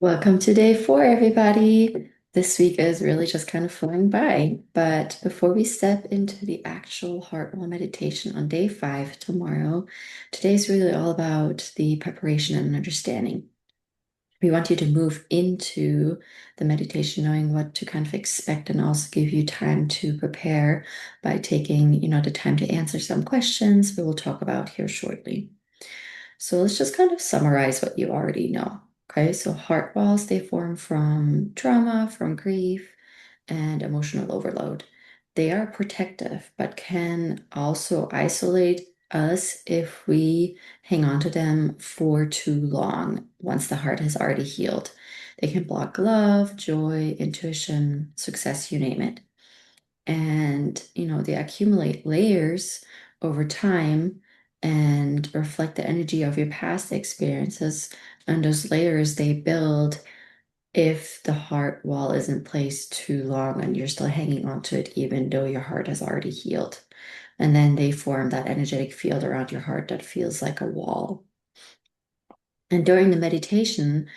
Welcome to day 4, everybody. This week is really just kind of flying by. But before we step into the actual heart wall meditation on day 5 tomorrow, today's really all about the preparation and understanding. We want you to move into the meditation knowing what to kind of expect and also give you time to prepare by taking, the time to answer some questions we will talk about here shortly. So let's just kind of summarize what you already know. Okay, so heart walls, they form from trauma, from grief, and emotional overload. They are protective, but can also isolate us if we hang on to them for too long once the heart has already healed. They can block love, joy, intuition, success, you name it. And, they accumulate layers over time and reflect the energy of your past experiences. And those layers they build if the heart wall is in place too long and you're still hanging on to it, even though your heart has already healed. And then they form that energetic field around your heart that feels like a wall. And during the meditation,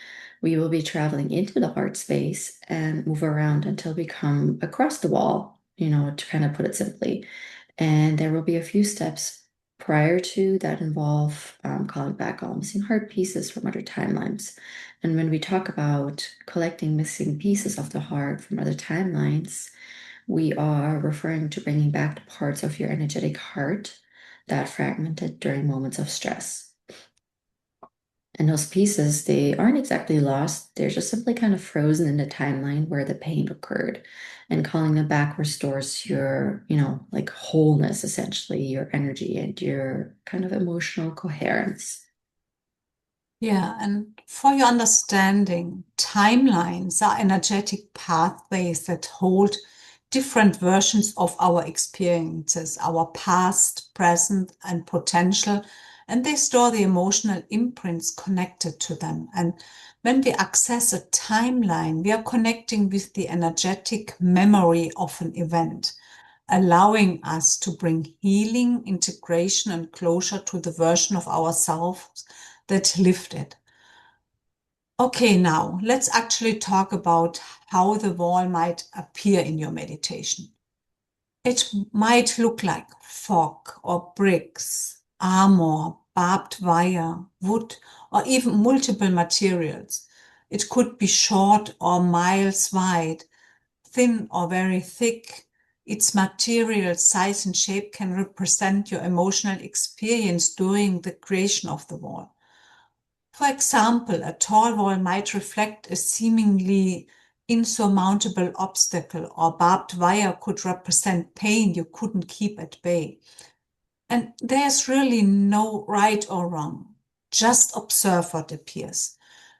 we will be traveling into the heart space and move around until we come across the wall, to kind of put it simply. And there will be a few steps prior to that involve calling back all missing heart pieces from other timelines. And when we talk about collecting missing pieces of the heart from other timelines, we are referring to bringing back the parts of your energetic heart that fragmented during moments of stress. And those pieces, they aren't exactly lost. They're just simply kind of frozen in the timeline where the pain occurred. And calling them back restores your, like wholeness, essentially, your energy and your kind of emotional coherence. Yeah, and for your understanding, timelines are energetic pathways that hold different versions of our experiences, our past, present, and potential, and they store the emotional imprints connected to them. And when we access a timeline, we are connecting with the energetic memory of an event, allowing us to bring healing, integration, and closure to the version of ourselves that lived it. Okay, now let's actually talk about how the wall might appear in your meditation. It might look like fog or bricks, armor, barbed wire, wood, or even multiple materials. It could be short or miles wide, thin or very thick. Its material, size, and shape can represent your emotional experience during the creation of the wall. For example, a tall wall might reflect a seemingly insurmountable obstacle, or barbed wire could represent pain you couldn't keep at bay. And there's really no right or wrong. Just observe what appears.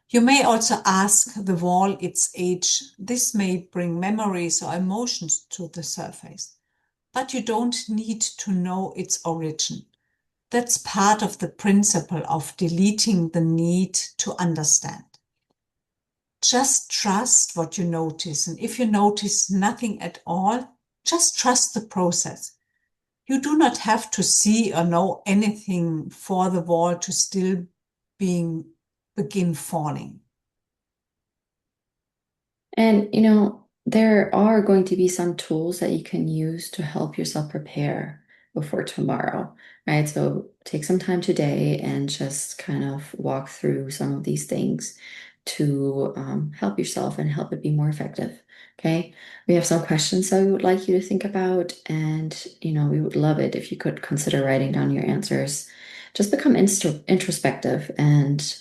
You may also ask the wall its age. This may bring memories or emotions to the surface, but you don't need to know its origin. That's part of the principle of deleting the need to understand. Just trust what you notice. And if you notice nothing at all, just trust the process. You do not have to see or know anything for the wall to still begin falling. And, there are going to be some tools that you can use to help yourself prepare before tomorrow, right? So take some time today and just kind of walk through some of these things to help yourself and help it be more effective. Okay. We have some questions that we would like you to think about, and, we would love it if you could consider writing down your answers. Just become introspective and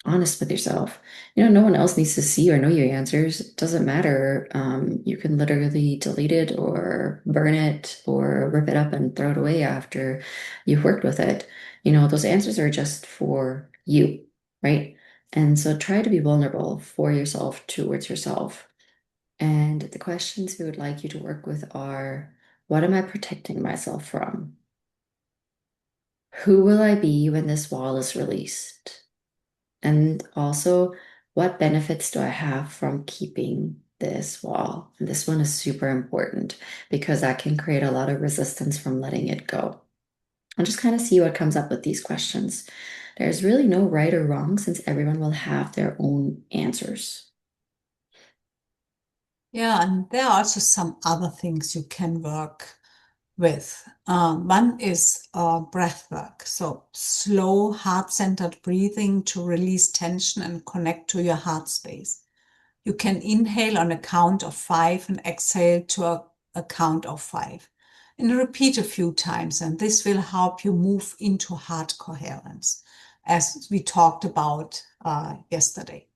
honest with yourself. No one else needs to see or know your answers. It doesn't matter. You can literally delete it or burn it or rip it up and throw it away after you've worked with it. Those answers are just for you, right? And so try to be vulnerable for yourself towards yourself. And the questions we would like you to work with are, what am I protecting myself from? Who will I be when this wall is released? And also, what benefits do I have from keeping this wall? And this one is super important because that can create a lot of resistance from letting it go. And just kind of see what comes up with these questions. There's really no right or wrong since everyone will have their own answers. Yeah, and there are also some other things you can work with. One is breath work. So slow, heart-centered breathing to release tension and connect to your heart space. You can inhale on a count of 5 and exhale to a count of 5. And repeat a few times, and this will help you move into heart coherence, as we talked about yesterday.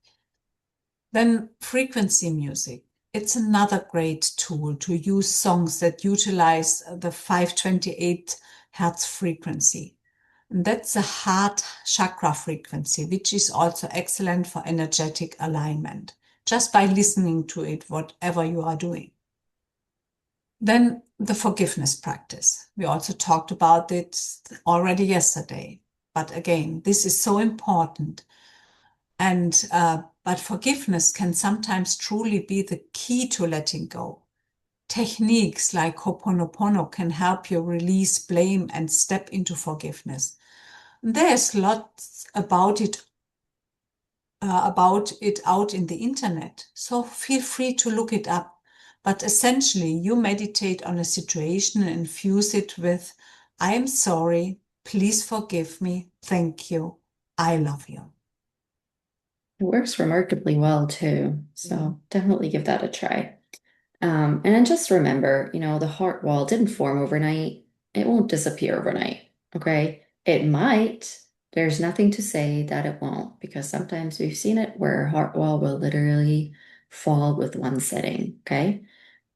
Then frequency music. It's another great tool to use songs that utilize the 528 hertz frequency. And that's the heart chakra frequency, which is also excellent for energetic alignment, just by listening to it, whatever you are doing. Then the forgiveness practice. We also talked about it already yesterday. But again, this is so important. And but forgiveness can sometimes truly be the key to letting go. Techniques like Ho'oponopono can help you release blame and step into forgiveness. There's lots about it out in the internet, so feel free to look it up. But essentially, you meditate on a situation and infuse it with, I am sorry, please forgive me, thank you, I love you. It works remarkably well too. So definitely give that a try. And then just remember, the heart wall didn't form overnight. It won't disappear overnight. Okay. It might. There's nothing to say that it won't, because sometimes we've seen it where a heart wall will literally fall with one setting. Okay.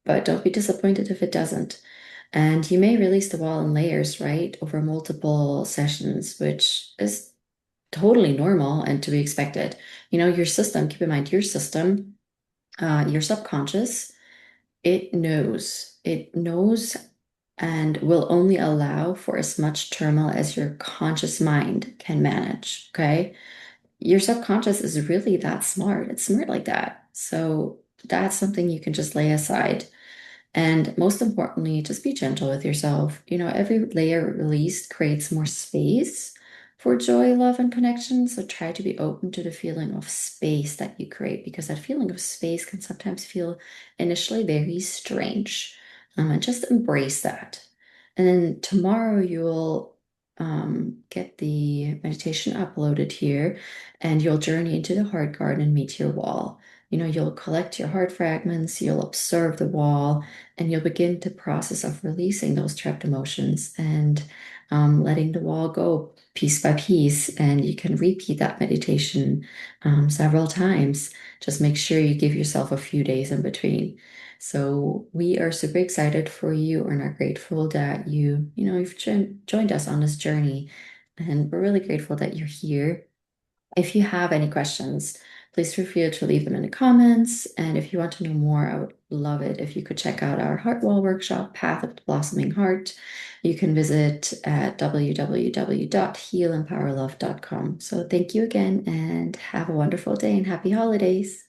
But don't be disappointed if it doesn't. And you may release the wall in layers, right, over multiple sessions, which is totally normal and to be expected. Your system, keep in mind, your system, your subconscious, it knows and will only allow for as much turmoil as your conscious mind can manage. Okay. Your subconscious is really that smart. It's smart like that. So that's something you can just lay aside. And most importantly, just be gentle with yourself. Every layer released creates more space for joy, love, and connection. So try to be open to the feeling of space that you create because that feeling of space can sometimes feel initially very strange. And just embrace that. And then tomorrow you'll get the meditation uploaded here and you'll journey into the heart garden and meet your wall. You'll collect your heart fragments, you'll observe the wall, and you'll begin the process of releasing those trapped emotions and letting the wall go piece by piece. And you can repeat that meditation several times. Just make sure you give yourself a few days in between. So we are super excited for you and are grateful that you've joined us on this journey. And we're really grateful that you're here. If you have any questions, please feel free to leave them in the comments. And if you want to know more, I would love it if you could check out our Heart Wall workshop, Path of the Blossoming Heart. You can visit at www.healempowerlove.com. So thank you again and have a wonderful day and happy holidays.